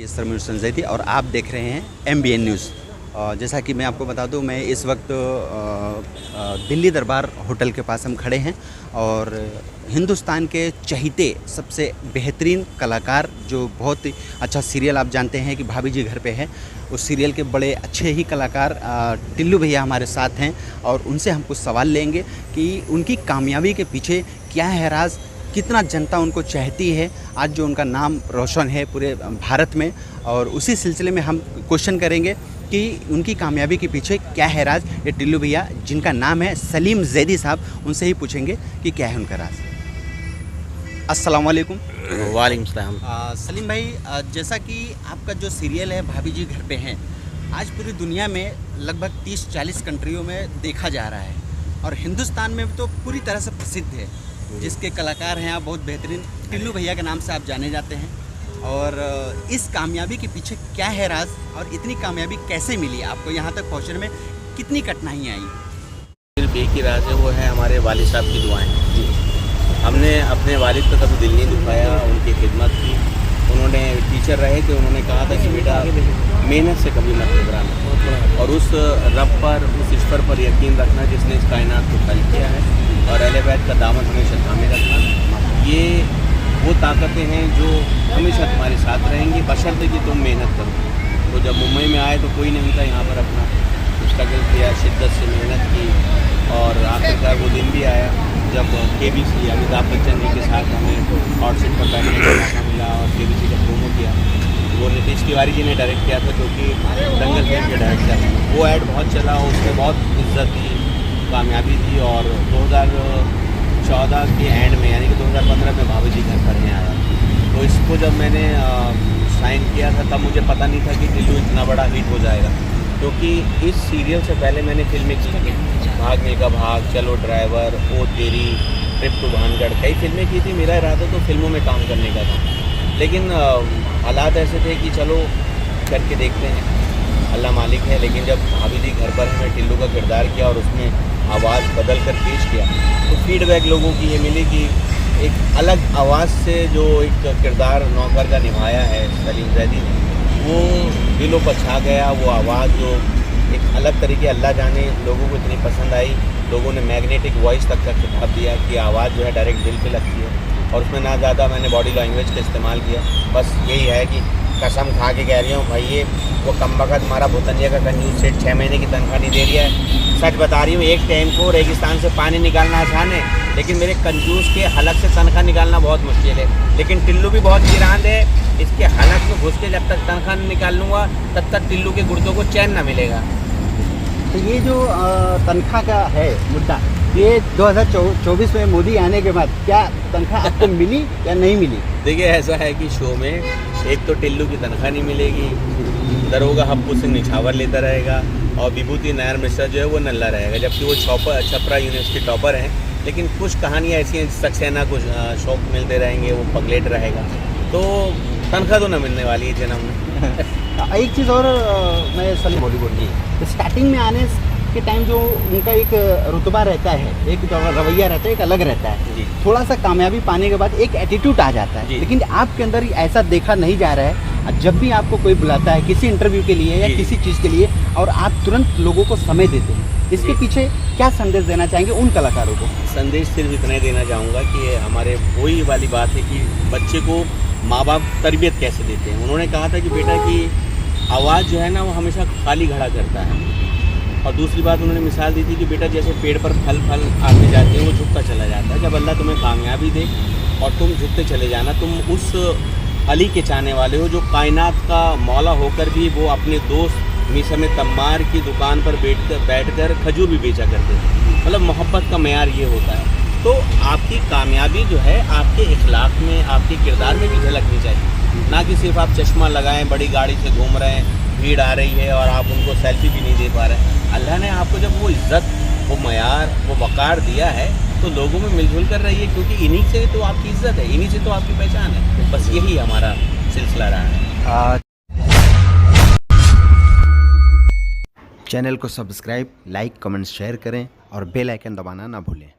इसरमिर संजैदी और आप देख रहे हैं MBN न्यूज़। जैसा कि मैं आपको बता दूं, मैं इस वक्त दिल्ली दरबार होटल के पास हम खड़े हैं और हिंदुस्तान के चहीते सबसे बेहतरीन कलाकार, जो बहुत ही अच्छा सीरियल आप जानते हैं कि भाभी जी घर पे है, उस सीरियल के बड़े अच्छे ही कलाकार टिल्लू भैया हमारे साथ हैं और उनसे हम कुछ सवाल लेंगे कि उनकी कामयाबी के पीछे क्या है राज, कितना जनता उनको चाहती है, आज जो उनका नाम रोशन है पूरे भारत में। और उसी सिलसिले में हम क्वेश्चन करेंगे कि उनकी कामयाबी के पीछे क्या है राज। ये टिल्लू भैया जिनका नाम है सलीम जैदी साहब, उनसे ही पूछेंगे कि क्या है उनका राज। अस्सलाम वालेकुम। वालेकुम सलाम। सलीम भाई, जैसा कि आपका जो सीरियल है भाभी जी घर पे हैं, आज पूरी दुनिया में लगभग 30-40 कंट्रियों में देखा जा रहा है और हिंदुस्तान में तो पूरी तरह से प्रसिद्ध है। जिसके कलाकार हैं आप बहुत बेहतरीन, टिल्लू भैया के नाम से आप जाने जाते हैं। और इस कामयाबी के पीछे क्या है राज और इतनी कामयाबी कैसे मिली आपको, यहाँ तक पहुँचने में कितनी कठिनाइयाँ आई? सिर्फ एक ही राज है, वो है हमारे वालिद साहब की दुआएं। हमने अपने वालिद को कभी दिल नहीं दुखाया, उनकी खिदमत की। उन्होंने टीचर रहे थे, उन्होंने कहा था कि बेटा मेहनत से कभी मत घबराना और उस रब पर, उस ईश्वर पर यकीन रखना जिसने इस कायनात को खल्क किया है, और अहले बैत का दामन हमेशा थामे रखना। ये वो ताकतें हैं जो हमेशा तुम्हारे साथ रहेंगी बशर्ते कि तुम मेहनत करो। तो जब मुंबई में आए तो कोई नहीं था, यहाँ पर अपना मुस्तकिल किया, शिद्दत से मेहनत की और आखिरकार वो दिन भी आया जब KBC अमिताभ बच्चन जी के साथ हमें हॉट सीट पर बैठने का मौका मिला और KBC का प्रोमो किया। वो नीतीश तिवारी जी ने डायरेक्ट किया था, जो कि दंगल फिल्म के डायरेक्टर हैं। वो ऐड बहुत चला, उसमें बहुत इज्जत थी, कामयाबी थी। और 2014 के एंड में यानी कि 2015 में भाभी जी घर पर आया। तो इसको जब मैंने साइन किया था तब मुझे पता नहीं था कि टिल्लू इतना बड़ा हिट हो जाएगा, क्योंकि इस सीरियल से पहले मैंने फिल्में की थी, भाग मिल्खा भाग, चलो ड्राइवर, ओ तेरी, ट्रिप टू भानगढ़, कई फिल्में की थी। मेरा इरादा तो फिल्मों में काम करने का था, लेकिन हालात ऐसे थे कि चलो करके देखते हैं, अल्लाह मालिक है। लेकिन जब भाभी जी घर पर हमें टिल्लू का किरदार किया और उसमें आवाज़ बदल कर पेश किया तो फीडबैक लोगों की ये मिली कि एक अलग आवाज़ से जो एक किरदार नौकर का निभाया है सलीम जैदी ने, वो दिलों पर छा गया। वो आवाज़ जो एक अलग तरीके, अल्लाह जाने लोगों को इतनी पसंद आई। लोगों ने मैग्नेटिक वॉइस तक का खिताब दिया कि आवाज़ जो है डायरेक्ट दिल पे लगती है। और उसमें ना ज़्यादा मैंने बॉडी लैंग्वेज का इस्तेमाल किया, बस यही है कि कसम खा के कह रही हूँ भाई, ये वो कमबख्त हमारा भूतनिया का कंजूस सेठ 6 महीने की तनख्वाह नहीं दे रही है। सच बता रही हूँ, एक टाइम को रेगिस्तान से पानी निकालना आसान है, लेकिन मेरे कंजूस के हलक से तनख्वाह निकालना बहुत मुश्किल है। लेकिन टिल्लू भी बहुत गिरान है, इसके हलक में घुस के जब तक तनख्वाह नहीं निकाल लूँगा तब तक टिल्लू के गुर्दों को चैन ना मिलेगा। तो ये जो तनख्वाह का है मुद्दा, ये 2024 में मोदी आने के बाद क्या तनख्वाह आपको मिली या नहीं मिली? देखिए, ऐसा है कि शो में एक तो टिल्लू की तनख्वाह नहीं मिलेगी, दरोगा हब्बू सिंह निछावर लेता रहेगा और विभूति नायर मिश्रा जो है वो नल्ला रहेगा, जबकि वो छपरा यूनिवर्सिटी टॉपर हैं। लेकिन कुछ कहानियाँ ऐसी हैं, सक्सेना को शौक मिलते रहेंगे, वो पगलेट रहेगा, तो तनख्वाह तो न मिलने वाली है जन्म में। एक चीज़ और मैं सलीम बॉलीवुड की स्टार्टिंग में आने के टाइम जो उनका एक रुतबा रहता है, एक जो रवैया रहता है, एक अलग रहता है। थोड़ा सा कामयाबी पाने के बाद एक एटीट्यूड आ जाता है, लेकिन आपके अंदर ऐसा देखा नहीं जा रहा है। जब भी आपको कोई बुलाता है किसी इंटरव्यू के लिए या किसी चीज़ के लिए और आप तुरंत लोगों को समय देते हैं, इसके पीछे क्या संदेश देना चाहेंगे उन कलाकारों को? संदेश सिर्फ इतना ही देना चाहूँगा कि हमारे वही वाली बात है कि बच्चे को माँ बाप तरबियत कैसे देते हैं। उन्होंने कहा था कि बेटा की आवाज़ जो है ना वो हमेशा खाली खड़ा करता है। और दूसरी बात उन्होंने मिसाल दी थी कि बेटा जैसे पेड़ पर फल आते जाते हैं, वो झुकता चला जाता है। जब अल्लाह तुम्हें कामयाबी दे और तुम झुकते चले जाना, तुम उस अली के चाहने वाले हो जो कायनात का मौला होकर भी वो अपने दोस्त मीसा में तम्मार की दुकान पर बैठकर खजूर भी बेचा करते थे। मतलब मोहब्बत का मेयार ये होता है। तो आपकी कामयाबी जो है आपके इखलाक में, आपके किरदार में भी झलकनी चाहिए, ना कि सिर्फ आप चश्मा लगाएं, बड़ी गाड़ी से घूम रहे हैं, भीड़ आ रही है और आप उनको सेल्फी भी नहीं दे पा रहे हैं। अल्लाह ने आपको जब वो इज़्ज़त, वो मयार, वो वक़ार दिया है तो लोगों में मिलजुल कर रही है, क्योंकि इन्हीं से तो आपकी इज़्ज़त है, इन्हीं से तो आपकी पहचान है। बस यही हमारा सिलसिला रहा है। चैनल को सब्सक्राइब, लाइक, कमेंट, शेयर करें और बेल आइकन दबाना ना भूलें।